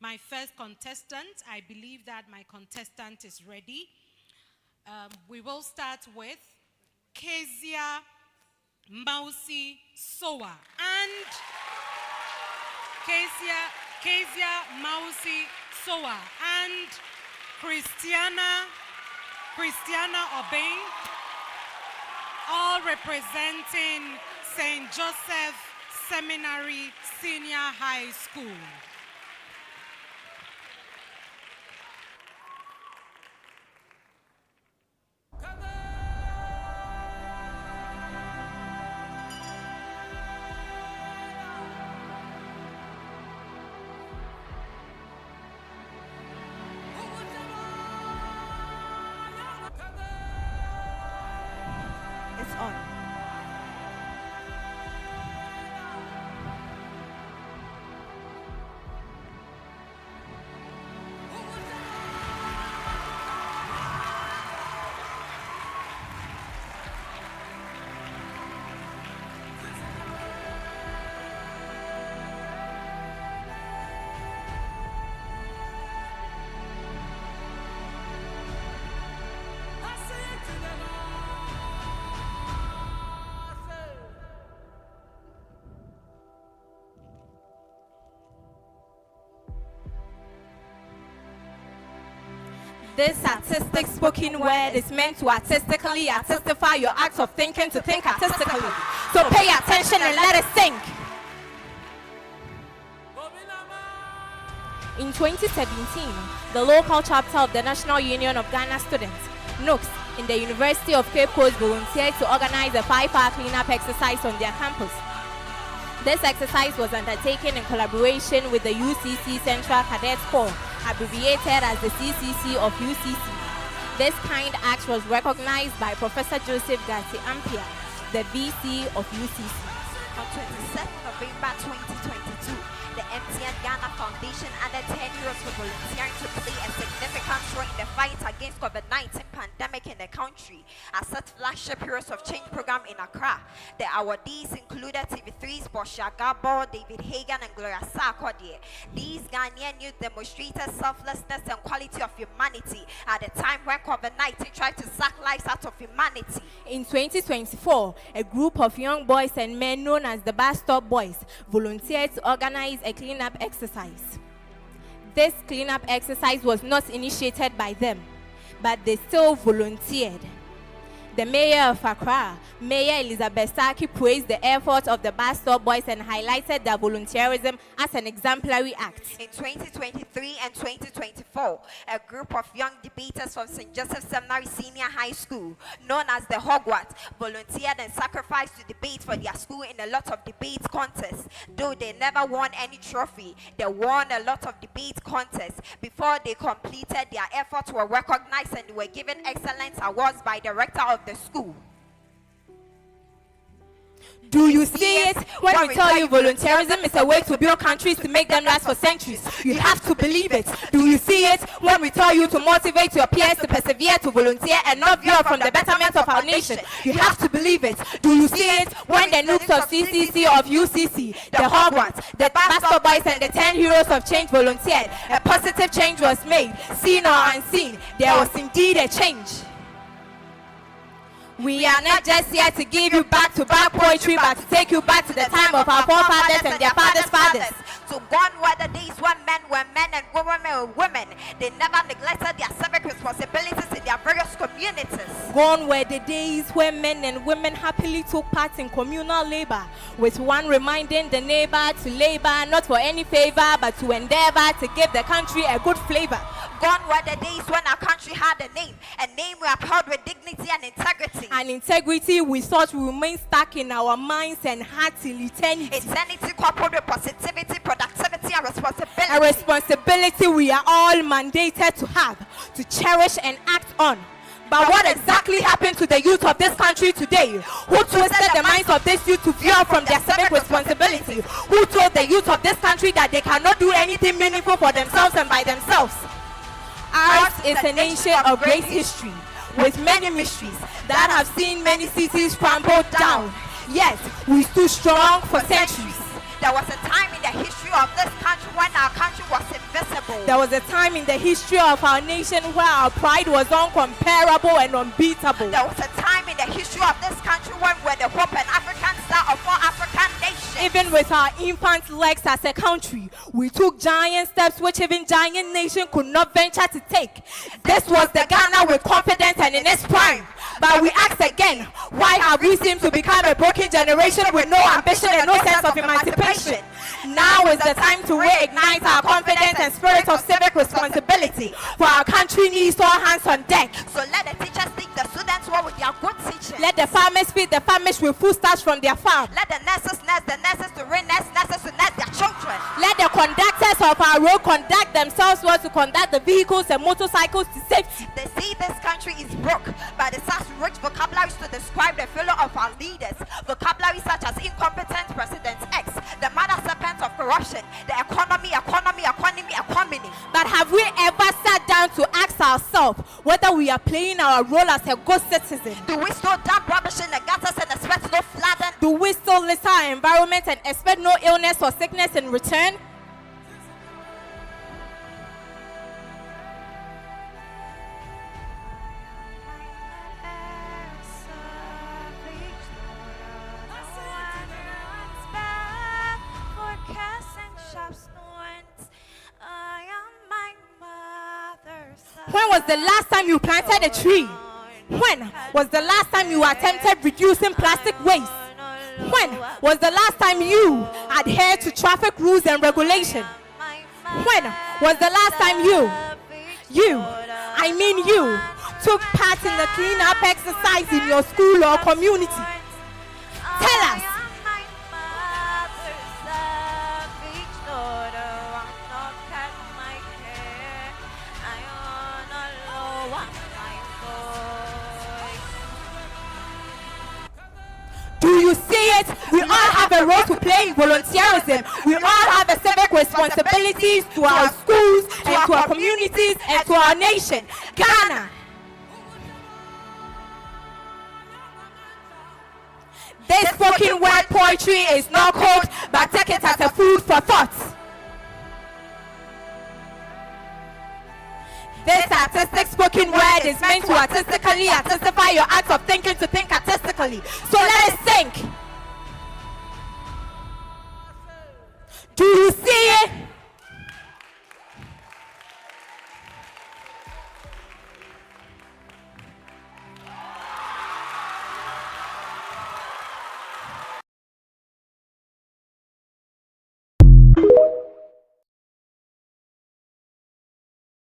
my first contestant. I believe that my contestant is ready. We will start with Kezia Mausi Sowa and Kezia Mausi Sowa and Christiana Obeng, all representing St. Joseph Seminary Senior High School. It's on. This artistic spoken word is meant to artistically artistify your acts of thinking to think artistically. So pay attention and let it sink. In 2017, the local chapter of the National Union of Ghana Students, Knust, in the University of Cape Coast volunteered to organize a 5-hour cleanup exercise on their campus. This exercise was undertaken in collaboration with the UCC Central Cadets Corps, abbreviated as the CCC of UCC. This kind act was recognized by Professor Joseph Gatti Ampia, the VC of UCC. On 27 November 2022, the MTN Ghana Foundation added 10 euros for volunteering to play a significant role in the fight against COVID-19 pandemic in the country as a flagship Heroes of Change program in Accra. The awardees included TV3's Bosha Gabo, David Hagan, and Gloria Sarkodie. These Ghanaian youth demonstrated selflessness and quality of humanity at a time when COVID-19 tried to suck lives out of humanity. In 2024, a group of young boys and men known as the Bus Stop Boys volunteered to organize a cleanup exercise. This cleanup exercise was not initiated by them, but they still volunteered. The mayor of Accra, Mayor Elizabeth Saki, praised the efforts of the Bus Stop Boys and highlighted their volunteerism as an exemplary act. In 2023 and 2024, a group of young debaters from St. Joseph Seminary Senior High School, known as the Hogwarts, volunteered and sacrificed to debate for their school in a lot of debate contests. Though they never won any trophy, they won a lot of debate contests. Before they completed, their efforts were recognized and they were given excellence awards by the rector of the school. Do you see it? When we tell you volunteerism is a way to build countries to make them last for centuries, you have to believe it. Do you see it? When we tell you to motivate your peers to persevere, to volunteer and not veer from the betterment of our nation, you have to believe it. Do you see it? When the nukes of CCC, of UCC, the Hogwarts, the Bus Stop Boys and the 10 Heroes of Change volunteered, a positive change was made, seen or unseen. There was indeed a change. We are not just here to give you back-to-back poetry, but to take you back to the time of our forefathers and their fathers' fathers. So gone were the days when men were men and women were women. They never neglected their civic responsibilities in their various communities. Gone were the days when men and women happily took part in communal labor, with one reminding the neighbor to labor not for any favor, but to endeavor to give the country a good flavor. Gone were the days when our country had a name we upheld with dignity and integrity. And integrity we thought will remain stuck in our minds and hearts till eternity. Eternity coupled with positivity, productivity, and responsibility. A responsibility we are all mandated to have, to cherish and act on. But what exactly happened to the youth of this country today? Who twisted the minds of this youth to veer from their civic responsibility? Who told the youth of this country that they cannot do anything meaningful for themselves and by themselves? Ours is a nation of great history, with many mysteries that have seen many cities trampled down. Yet, we stood strong for centuries. There was a time in the history of this country when our country was invisible. unbeatable. There was a time in the history of our nation where our pride was uncomparable and unbeatable. There was a time in the history of this country when we're the hope and African star of all African nations. Even with our infant legs as a country, we took giant steps which even giant nation could not venture to take. This was the Ghana with confidence and in its prime. But we ask again, why have we seemed to become a broken generation with no ambition and no sense of emancipation? Now is the time to reignite our confidence and spirit of civic responsibility. For our country needs all hands on deck. So let the teachers teach the students well with their good teaching. Let the farmers feed the famished with food starch from their farm. Let the nurses nurse the nurses to nurse nurses to nurse their children. Let the conductors of our road conduct themselves well to conduct the vehicles and motorcycles to safety. They see this country is broke, but it has rich vocabularies to describe the failure of our leaders. Vocabularies such as incompetent President X, the mother serpent of corruption, the economy. But have we ever sat down to ask ourselves whether we are playing our role as a good citizen? Do we still dump rubbish in the gutters and expect no flooding? Do we still litter our environment and expect no illness or sickness in return? When was the last time you planted a tree? When was the last time you attempted reducing plastic waste? When was the last time you adhered to traffic rules and regulation? When was the last time you took part in the clean-up exercise in your school or community? Tell us. Do you see it? We all have a role to play in volunteerism. We all have a civic responsibilities to our schools and to our communities and to our nation, Ghana. This spoken word poetry is not code, but take it as a food for thought. This artistic spoken word is meant to artistically artistify your act of thinking to think artistically. So let us think. Do you see it?